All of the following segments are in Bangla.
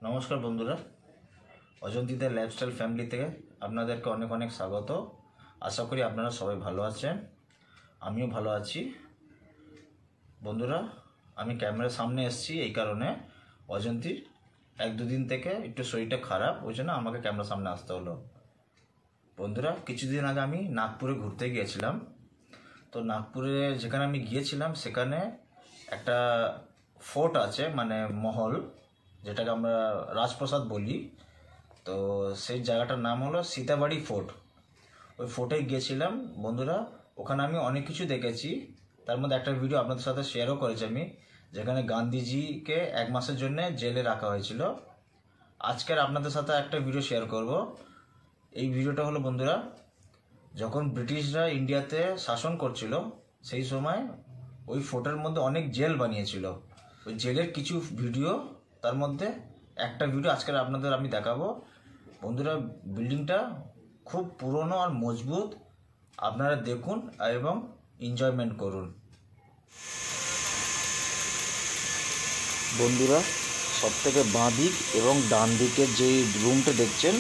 নমস্কার বন্ধুরা, অজন্তিদের লাইফস্টাইল ফ্যামিলি থেকে আপনাদেরকে অনেক অনেক স্বাগত। আশা করি আপনারা সবাই ভালো আছেন, আমিও ভালো আছি। বন্ধুরা, আমি ক্যামেরার সামনে এসেছি এই কারণে, অজন্তির এক দুদিন থেকে একটু শরীরটা খারাপ, ওই জন্য আমাকে ক্যামেরার সামনে আসতে হলো। বন্ধুরা, কিছুদিন আগে আমি নাগপুরে ঘুরতে গিয়েছিলাম। তো নাগপুরে যেখানে আমি গিয়েছিলাম সেখানে একটা ফোর্ট আছে, মানে মহল, যেটাকে আমরা রাজপ্রাসাদ বলি। তো সেই জায়গাটার নাম হলো সীতাবাড়ি ফোর্ট। ওই ফোর্টে গিয়েছিলাম বন্ধুরা, ওখানে আমি অনেক কিছু দেখেছি। তার মধ্যে একটা ভিডিও আপনাদের সাথে শেয়ারও করেছি আমি, যেখানে গান্ধীজিকে 1 মাসের জন্য জেলে রাখা হয়েছিল। আজকের আপনাদের সাথে একটা ভিডিও শেয়ার করব। এই ভিডিওটা হলো বন্ধুরা, যখন ব্রিটিশরা ইন্ডিয়াতে শাসন করছিল সেই সময় ওই ফোর্টের মধ্যে অনেক জেল বানিয়েছিল। ওই জেলের কিছু ভিডিও, তার মধ্যে একটা ভিডিও আজকের আপনাদের আমি দেখাবো। বন্ধুরা, বিল্ডিংটা খুব পুরনো আর মজবুত, আপনারা দেখুন এবং এনজয়মেন্ট করুন। বন্ধুরা, সবথেকে বাঁ দিক এবং ডান দিকের যে রুমটা দেখছেন,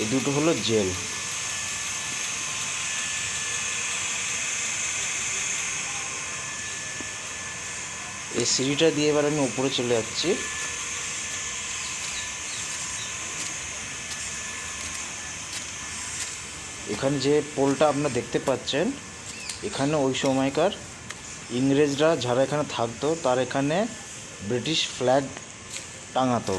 এই দুটো হলো জেল। এই সিঁড়িটা দিয়ে এবার আমি উপরে চলে যাচ্ছি। এখানে যে পোলটা আপনারা দেখতে পাচ্ছেন, এখানে ওই সময়কার ইংরেজরা যারা এখানে থাকতো তার এখানে ব্রিটিশ ফ্ল্যাগ টাঙাতো।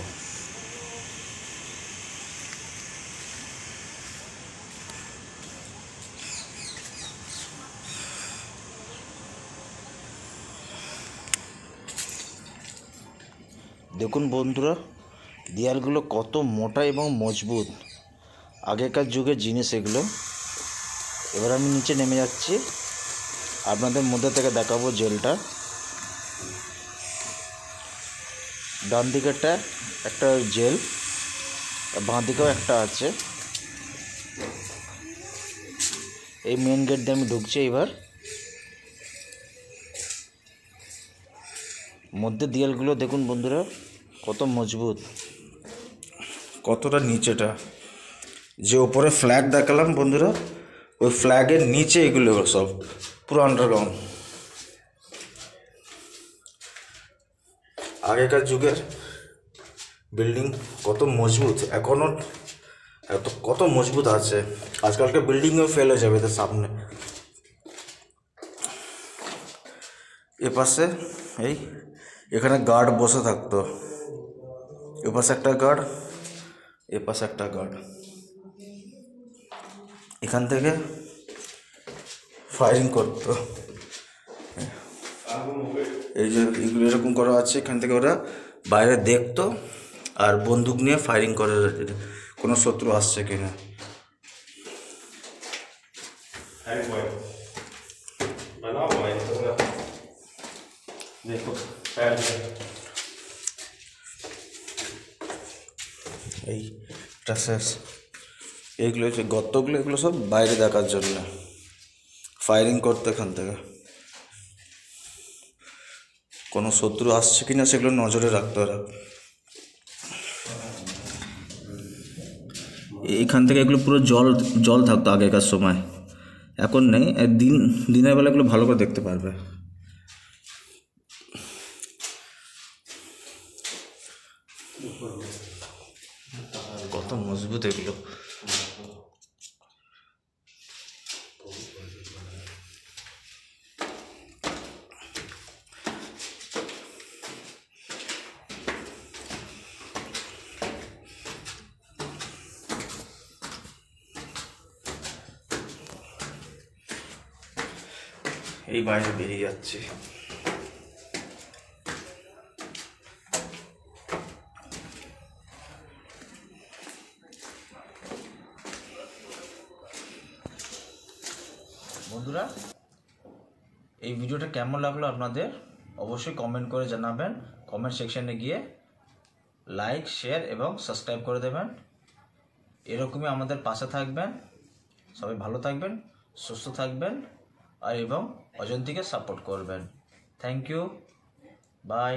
দেখুন বন্ধুরা, দেয়ালগুলো কত মোটা এবং মজবুত, আগেকার যুগের জিনিস এগুলো। এবার আমি নিচে নেমে যাচ্ছি, আপনাদের মধ্যে থেকে দেখাবো জেলটা। ডান দিকেরটা একটা জেল, বাঁ দিকেও একটা আছে। এই মেন গেট দিয়ে আমি ঢুকছি। এবার মধ্যে দেয়ালগুলো দেখুন বন্ধুরা কত মজবুত, কতটা নিচেটা। যে ওপরে ফ্ল্যাগ দেখালাম বন্ধুরা, ওই ফ্ল্যাগের নিচে এগুলো সব পুরো আন্ডারগ্রাউন্ড। আগেকার যুগের বিল্ডিং কত মজবুত, এখনও কত মজবুত আছে। আজকালকার বিল্ডিংও ফেল হয়ে যাবে এদের সামনে। এপাশে এখানে গার্ড বসে থাকতো, এপাশে একটা গার্ড, এপাশে একটা গার্ড। এখান থেকে ফায়ারিং করতো। এই যে এগুলো এরকম করা আছে, এখান থেকে ওরা বাইরে দেখতো আর বন্দুক নিয়ে ফায়ারিং করে কোনো শত্রু আসছে কিনা। এইটা শেষ। এইগুলো হচ্ছে গর্তগুলো, এগুলো সব বাইরে দেখার জন্য ফায়ারিং করতে। এখান থেকে কোনো শত্রু আসছে কিনা সেগুলো নজরে রাখতে ওরা। এইখান থেকে এগুলো পুরো জল জল থাকতো আগেকার সময়, এখন নেই। দিনের বেলা এগুলো ভালো করে দেখতে পারবে। কত মজবুত এগুলো। এই বাইরে বেরিয়ে যাচ্ছে। বন্ধুরা, এই ভিডিওটা কেমন লাগলো আপনাদের অবশ্যই কমেন্ট করে জানাবেন। কমেন্ট সেকশনে গিয়ে লাইক, শেয়ার এবং সাবস্ক্রাইব করে দেবেন। এরকমই আমাদের পাশে থাকবেন। সবাই ভালো থাকবেন, সুস্থ থাকবেন আর এবং অজন্তিকে সাপোর্ট করবেন। Thank you, by.